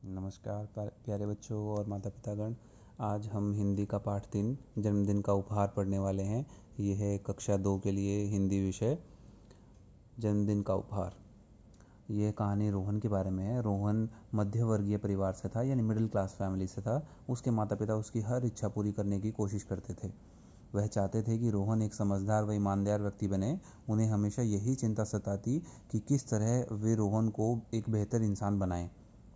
नमस्कार प्यारे बच्चों और माता पितागण। आज हम हिंदी का पाठ 3 जन्मदिन का उपहार पढ़ने वाले हैं। यह है कक्षा 2 के लिए हिंदी विषय जन्मदिन का उपहार। यह कहानी रोहन के बारे में है। रोहन मध्य वर्गीय परिवार से था, यानी मिडिल क्लास फैमिली से था। उसके माता पिता उसकी हर इच्छा पूरी करने की कोशिश करते थे। वह चाहते थे कि रोहन एक समझदार व ईमानदार व्यक्ति बने। उन्हें हमेशा यही चिंता सताती कि किस तरह वे रोहन को एक बेहतर इंसान बनाएं।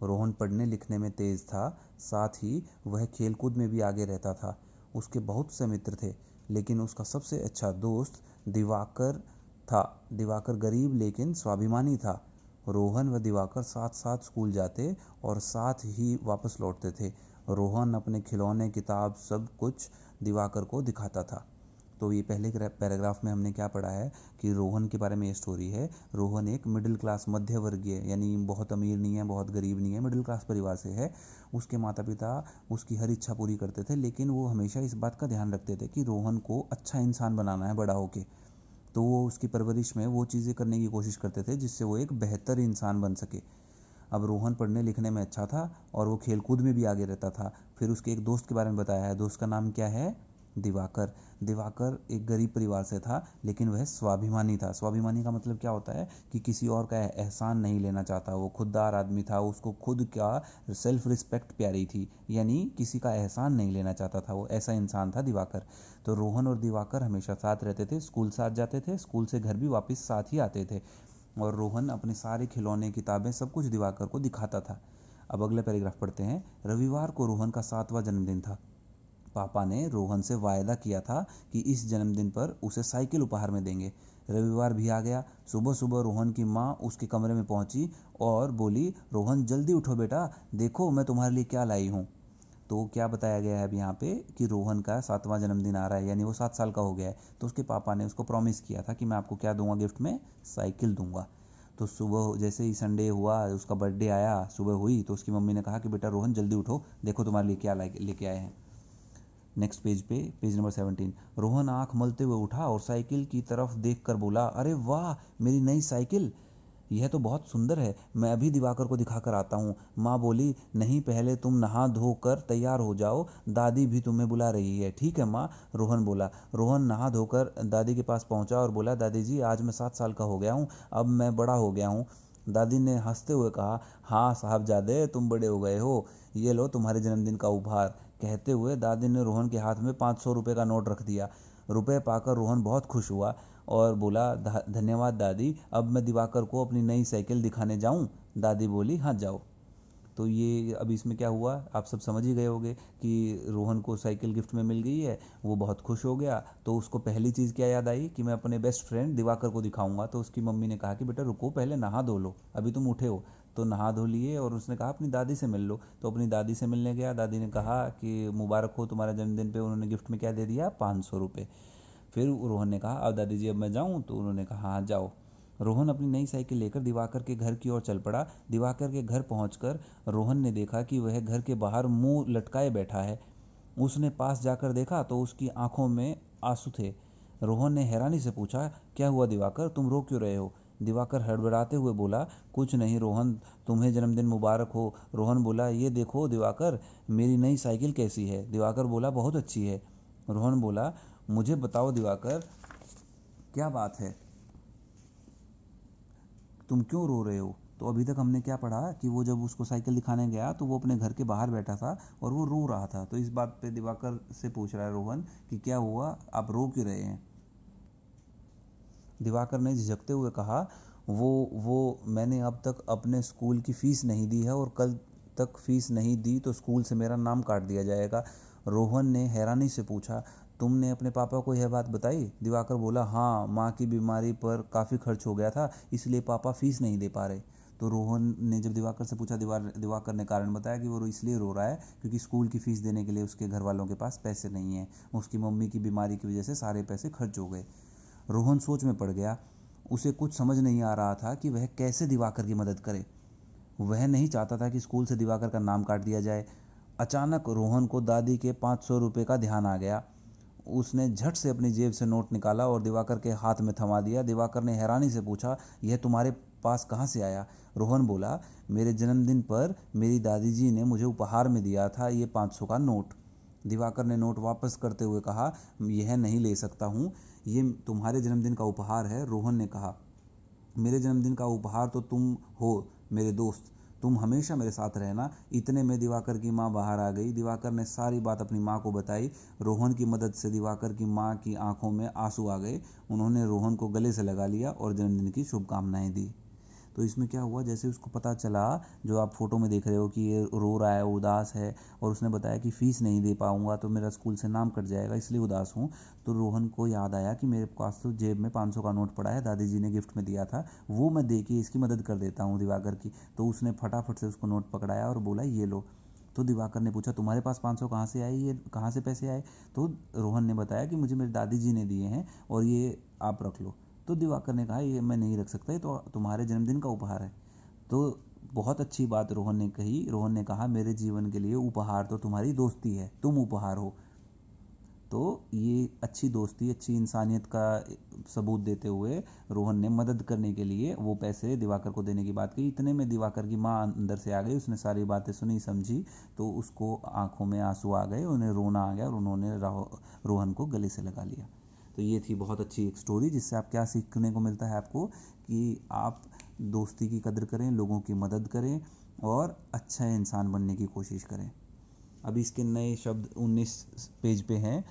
रोहन पढ़ने लिखने में तेज था, साथ ही वह खेलकूद में भी आगे रहता था। उसके बहुत से मित्र थे, लेकिन उसका सबसे अच्छा दोस्त दिवाकर था। दिवाकर गरीब लेकिन स्वाभिमानी था। रोहन व दिवाकर साथ साथ स्कूल जाते और साथ ही वापस लौटते थे। रोहन अपने खिलौने, किताब, सब कुछ दिवाकर को दिखाता था। तो ये पहले पैराग्राफ में हमने क्या पढ़ा है कि रोहन के बारे में ये स्टोरी है। रोहन एक मिडिल क्लास मध्य वर्गीय, यानी बहुत अमीर नहीं है बहुत गरीब नहीं है, मिडिल क्लास परिवार से है। उसके माता पिता उसकी हर इच्छा पूरी करते थे, लेकिन वो हमेशा इस बात का ध्यान रखते थे कि रोहन को अच्छा इंसान बनाना है बड़ा होके। तो वो उसकी परवरिश में वो चीज़ें करने की कोशिश करते थे जिससे वो एक बेहतर इंसान बन सके। अब रोहन पढ़ने लिखने में अच्छा था और वो खेलकूद में भी आगे रहता था। फिर उसके एक दोस्त के बारे में बताया है। दोस्त का नाम क्या है? दिवाकर। दिवाकर एक गरीब परिवार से था, लेकिन वह स्वाभिमानी था। स्वाभिमानी का मतलब क्या होता है कि किसी और का एहसान नहीं लेना चाहता। वो खुददार आदमी था, उसको खुद का सेल्फ रिस्पेक्ट प्यारी थी, यानी किसी का एहसान नहीं लेना चाहता था। वो ऐसा इंसान था दिवाकर। तो रोहन और दिवाकर हमेशा साथ रहते थे, स्कूल साथ जाते थे, स्कूल से घर भी वापस साथ ही आते थे। और रोहन अपने सारे खिलौने, किताबें, सब कुछ दिवाकर को दिखाता था। अब अगला पैराग्राफ पढ़ते हैं। रविवार को रोहन का 7वां जन्मदिन था। पापा ने रोहन से वायदा किया था कि इस जन्मदिन पर उसे साइकिल उपहार में देंगे। रविवार भी आ गया। सुबह सुबह रोहन की माँ उसके कमरे में पहुंची और बोली, रोहन जल्दी उठो बेटा, देखो मैं तुम्हारे लिए क्या लाई हूँ। तो क्या बताया गया है अब यहाँ पे कि रोहन का 7वां जन्मदिन आ रहा है, यानी वो 7 साल का हो गया है। तो उसके पापा ने उसको प्रॉमिस किया था कि मैं आपको क्या दूंगा गिफ्ट में? साइकिल दूंगा। तो सुबह जैसे ही संडे हुआ, उसका बर्थडे आया, सुबह हुई तो उसकी मम्मी ने कहा कि बेटा रोहन जल्दी उठो, देखो तुम्हारे लिए क्या लेके आए हैं। नेक्स्ट पेज पे, पेज नंबर 17। रोहन आंख मलते हुए उठा और साइकिल की तरफ देखकर बोला, अरे वाह, मेरी नई साइकिल, यह तो बहुत सुंदर है, मैं अभी दिवाकर को दिखाकर आता हूँ। माँ बोली, नहीं, पहले तुम नहा धो कर तैयार हो जाओ, दादी भी तुम्हें बुला रही है। ठीक है माँ, रोहन बोला। रोहन नहा धोकर दादी के पास पहुँचा और बोला, दादी जी, आज मैं 7 साल का हो गया हूँ, अब मैं बड़ा हो गया हूँ। दादी ने हंसते हुए कहा, हाँ साहबजादे, तुम बड़े हो गए हो, ये लो तुम्हारे जन्मदिन का उपहार। कहते हुए दादी ने रोहन के हाथ में 500 रुपये का नोट रख दिया। रुपए पाकर रोहन बहुत खुश हुआ और बोला, धन्यवाद दादी, अब मैं दिवाकर को अपनी नई साइकिल दिखाने जाऊं? दादी बोली, हाँ जाओ। तो ये अब इसमें क्या हुआ आप सब समझ ही गए होंगे कि रोहन को साइकिल गिफ्ट में मिल गई है। वो बहुत खुश हो गया। तो उसको पहली चीज़ क्या याद आई कि मैं अपने बेस्ट फ्रेंड दिवाकर को दिखाऊंगा। तो उसकी मम्मी ने कहा कि बेटा रुको, पहले नहा धो लो, अभी तुम उठे हो। तो नहा धो लिए और उसने कहा अपनी दादी से मिल लो। तो अपनी दादी से मिलने गया। दादी ने कहा कि मुबारक हो तुम्हारे जन्मदिन पे। उन्होंने गिफ्ट में क्या दे दिया? 500 रुपये। फिर रोहन ने कहा, अब दादी जी अब मैं जाऊँ? तो उन्होंने कहा, हाँ जाओ। रोहन अपनी नई साइकिल लेकर दिवाकर के घर की ओर चल पड़ा। दिवाकर के घर पहुंचकर रोहन ने देखा कि वह घर के बाहर मुंह लटकाए बैठा है। उसने पास जाकर देखा तो उसकी आंखों में आंसू थे। रोहन ने हैरानी से पूछा, क्या हुआ दिवाकर, तुम रो क्यों रहे हो? दिवाकर हड़बड़ाते हुए बोला, कुछ नहीं रोहन, तुम्हें जन्मदिन मुबारक हो। रोहन बोला, ये देखो दिवाकर, मेरी नई साइकिल कैसी है? दिवाकर बोला, बहुत अच्छी है। रोहन बोला, मुझे बताओ दिवाकर, क्या बात है, तुम क्यों रो रहे हो? तो अभी तक हमने क्या पढ़ा कि वो जब उसको साइकिल दिखाने गया तो वो अपने घर के बाहर बैठा था और वो रो रहा था। तो इस बात पे दिवाकर से पूछ रहा है रोहन कि क्या हुआ, आप रो क्यों रहे हैं? दिवाकर ने झिझकते हुए कहा, वो मैंने अब तक अपने स्कूल की फ़ीस नहीं दी है और कल तक फ़ीस नहीं दी तो स्कूल से मेरा नाम काट दिया जाएगा। रोहन ने हैरानी से पूछा, तुमने अपने पापा को यह बात बताई? दिवाकर बोला, हाँ, माँ की बीमारी पर काफ़ी खर्च हो गया था, इसलिए पापा फ़ीस नहीं दे पा रहे। तो रोहन ने जब दिवाकर से पूछा, दिवाकर ने कारण बताया कि वो इसलिए रो रहा है क्योंकि स्कूल की फ़ीस देने के लिए उसके घर वालों के पास पैसे नहीं हैं। उसकी मम्मी की बीमारी की वजह से सारे पैसे खर्च हो गए। रोहन सोच में पड़ गया। उसे कुछ समझ नहीं आ रहा था कि वह कैसे दिवाकर की मदद करे। वह नहीं चाहता था कि स्कूल से दिवाकर का नाम काट दिया जाए। अचानक रोहन को दादी के 500 रुपये का ध्यान आ गया। उसने झट से अपनी जेब से नोट निकाला और दिवाकर के हाथ में थमा दिया। दिवाकर ने हैरानी से पूछा, यह तुम्हारे पास कहाँ से आया? रोहन बोला, मेरे जन्मदिन पर मेरी दादी जी ने मुझे उपहार में दिया था ये 500 का नोट। दिवाकर ने नोट वापस करते हुए कहा, यह नहीं ले सकता हूँ, ये तुम्हारे जन्मदिन का उपहार है। रोहन ने कहा, मेरे जन्मदिन का उपहार तो तुम हो मेरे दोस्त, तुम हमेशा मेरे साथ रहना। इतने में दिवाकर की माँ बाहर आ गई। दिवाकर ने सारी बात अपनी माँ को बताई। रोहन की मदद से दिवाकर की माँ की आंखों में आंसू आ गए। उन्होंने रोहन को गले से लगा लिया और जन्मदिन की शुभकामनाएं दी। तो इसमें क्या हुआ, जैसे उसको पता चला, जो आप फोटो में देख रहे हो कि ये रो रहा है, उदास है, और उसने बताया कि फ़ीस नहीं दे पाऊंगा तो मेरा स्कूल से नाम कट जाएगा, इसलिए उदास हूँ। तो रोहन को याद आया कि मेरे पास तो जेब में 500 का नोट पड़ा है, दादी जी ने गिफ्ट में दिया था, वो मैं दे के इसकी मदद कर देता हूँ दिवाकर की। तो उसने फटाफट से उसको नोट पकड़ाया और बोला, ये लो। तो दिवाकर ने पूछा, तुम्हारे पास 500 कहाँ से आए, ये कहाँ से पैसे आए? तो रोहन ने बताया कि मुझे मेरी दादी जी ने दिए हैं और ये आप रख लो। तो दिवाकर ने कहा, ये मैं नहीं रख सकता, ये तो तुम्हारे जन्मदिन का उपहार है। तो बहुत अच्छी बात रोहन ने कही। रोहन ने कहा, मेरे जीवन के लिए उपहार तो तुम्हारी दोस्ती है, तुम उपहार हो। तो ये अच्छी दोस्ती, अच्छी इंसानियत का सबूत देते हुए रोहन ने मदद करने के लिए वो पैसे दिवाकर को देने की बात कही। इतने में दिवाकर की माँ अंदर से आ गई, उसने सारी बातें सुनी समझी, तो उसको आंखों में आंसू आ गए, उन्हें रोना आ गया और उन्होंने रोहन को गले से लगा लिया। तो ये थी बहुत अच्छी एक स्टोरी, जिससे आप क्या सीखने को मिलता है आपको, कि आप दोस्ती की कदर करें, लोगों की मदद करें और अच्छा इंसान बनने की कोशिश करें। अब इसके नए शब्द 19 पेज पे हैं।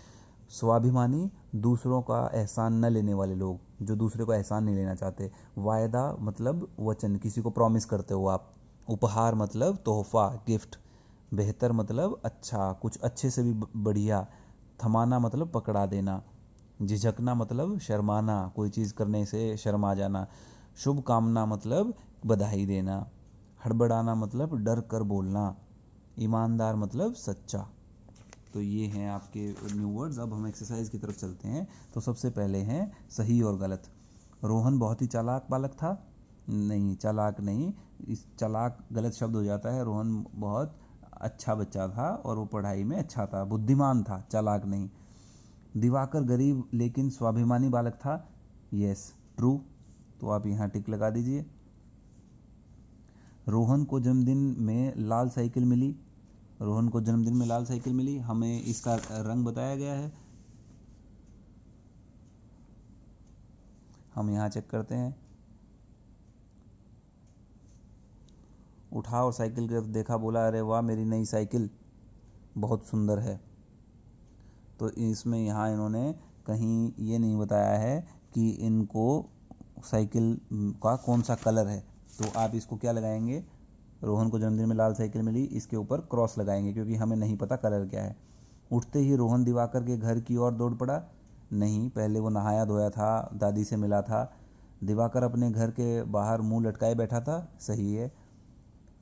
स्वाभिमानी, दूसरों का एहसान न लेने वाले लोग, जो दूसरे को एहसान नहीं लेना चाहते। वायदा मतलब वचन, किसी को प्रॉमिस करते हो आप। उपहार मतलब तोहफा, गिफ्ट। बेहतर मतलब अच्छा, कुछ अच्छे से भी बढ़िया। थमाना मतलब पकड़ा देना। झिझकना मतलब शर्माना, कोई चीज़ करने से शर्मा जाना। शुभ कामना मतलब बधाई देना। हड़बड़ाना मतलब डर कर बोलना। ईमानदार मतलब सच्चा। तो ये हैं आपके न्यू वर्ड्स। अब हम एक्सरसाइज की तरफ चलते हैं। तो सबसे पहले हैं सही और गलत। रोहन बहुत ही चालाक बालक था। नहीं, चालाक नहीं, इस चालाक गलत शब्द हो जाता है। रोहन बहुत अच्छा बच्चा था और वो पढ़ाई में अच्छा था, बुद्धिमान था, चालाक नहीं। दिवाकर गरीब लेकिन स्वाभिमानी बालक था। Yes, true. तो आप यहाँ टिक लगा दीजिए। रोहन को जन्मदिन में लाल साइकिल मिली। रोहन को जन्मदिन में लाल साइकिल मिली। हमें इसका रंग बताया गया है, हम यहाँ चेक करते हैं। उठा और साइकिल की तरफ देखा, बोला, अरे वाह, मेरी नई साइकिल बहुत सुंदर है। तो इसमें यहाँ इन्होंने कहीं ये नहीं बताया है कि इनको साइकिल का कौन सा कलर है। तो आप इसको क्या लगाएंगे, रोहन को जन्मदिन में लाल साइकिल मिली, इसके ऊपर क्रॉस लगाएंगे, क्योंकि हमें नहीं पता कलर क्या है। उठते ही रोहन दिवाकर के घर की ओर दौड़ पड़ा। नहीं, पहले वो नहाया धोया था, दादी से मिला था। दिवाकर अपने घर के बाहर मुंह लटकाए बैठा था। सही है।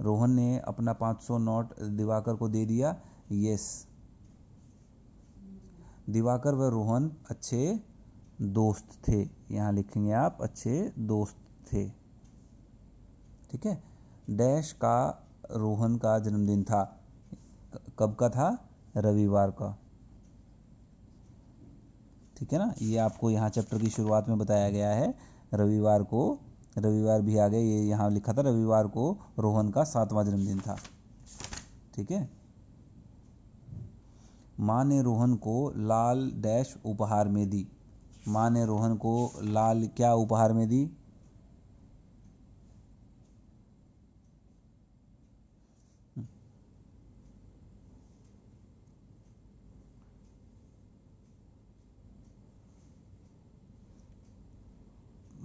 रोहन ने अपना 500 नोट दिवाकर को दे दिया। यस। दिवाकर व रोहन अच्छे दोस्त थे। यहाँ लिखेंगे आप, अच्छे दोस्त थे। ठीक है। डैश का रोहन का जन्मदिन था। कब का था? रविवार का। ठीक है ना, ये आपको यहाँ चैप्टर की शुरुआत में बताया गया है। रविवार को, रविवार भी आ गए, ये यहाँ लिखा था रविवार को रोहन का 7वां जन्मदिन था। ठीक है। माँ ने रोहन को लाल डैश उपहार में दी। माँ ने रोहन को लाल क्या उपहार में दी?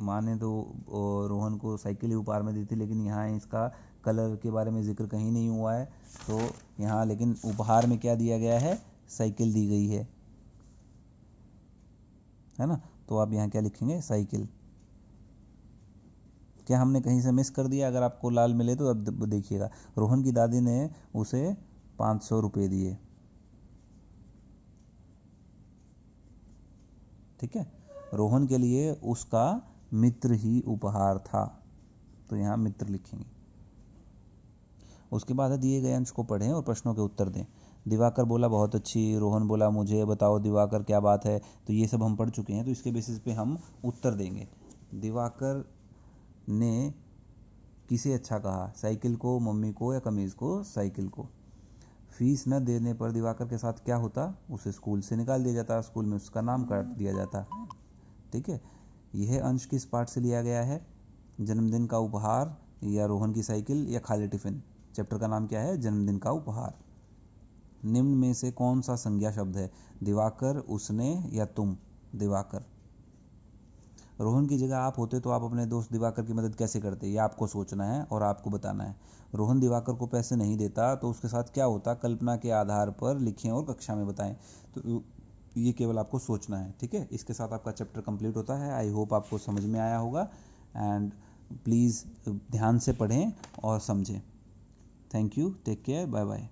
माँ ने तो रोहन को साइकिल ही उपहार में दी थी, लेकिन यहाँ इसका कलर के बारे में जिक्र कहीं नहीं हुआ है। तो यहाँ लेकिन उपहार में क्या दिया गया है? साइकिल दी गई है ना। तो आप यहाँ क्या लिखेंगे? साइकिल। क्या हमने कहीं से मिस कर दिया? अगर आपको लाल मिले तो अब देखिएगा, रोहन की दादी ने उसे 500 रुपये दिए। ठीक है। रोहन के लिए उसका मित्र ही उपहार था। तो यहाँ मित्र लिखेंगे। उसके बाद दिए गए अंश को पढ़ें और प्रश्नों के उत्तर दें। दिवाकर बोला, बहुत अच्छी। रोहन बोला, मुझे बताओ दिवाकर क्या बात है। तो ये सब हम पढ़ चुके हैं, तो इसके बेसिस पे हम उत्तर देंगे। दिवाकर ने किसे अच्छा कहा, साइकिल को, मम्मी को, या कमीज़ को? साइकिल को। फीस न देने पर दिवाकर के साथ क्या होता? उसे स्कूल से निकाल दिया जाता, स्कूल में उसका नाम काट दिया जाता। ठीक है, यह अंश किस पाठ से लिया गया है? जन्मदिन का उपहार, या रोहन की साइकिल, या खाली टिफिन? चैप्टर का नाम क्या है? जन्मदिन का उपहार। निम्न में से कौन सा संज्ञा शब्द है? दिवाकर, उसने, या तुम? दिवाकर। रोहन की जगह आप होते तो आप अपने दोस्त दिवाकर की मदद कैसे करते? ये आपको सोचना है और आपको बताना है। रोहन दिवाकर को पैसे नहीं देता तो उसके साथ क्या होता? कल्पना के आधार पर लिखें और कक्षा में बताएं। तो ये केवल आपको सोचना है। ठीक है, इसके साथ आपका चैप्टर कंप्लीट होता है। आई होप आपको समझ में आया होगा, एंड प्लीज़ ध्यान से पढ़ें और समझें। Thank you, take care, bye bye.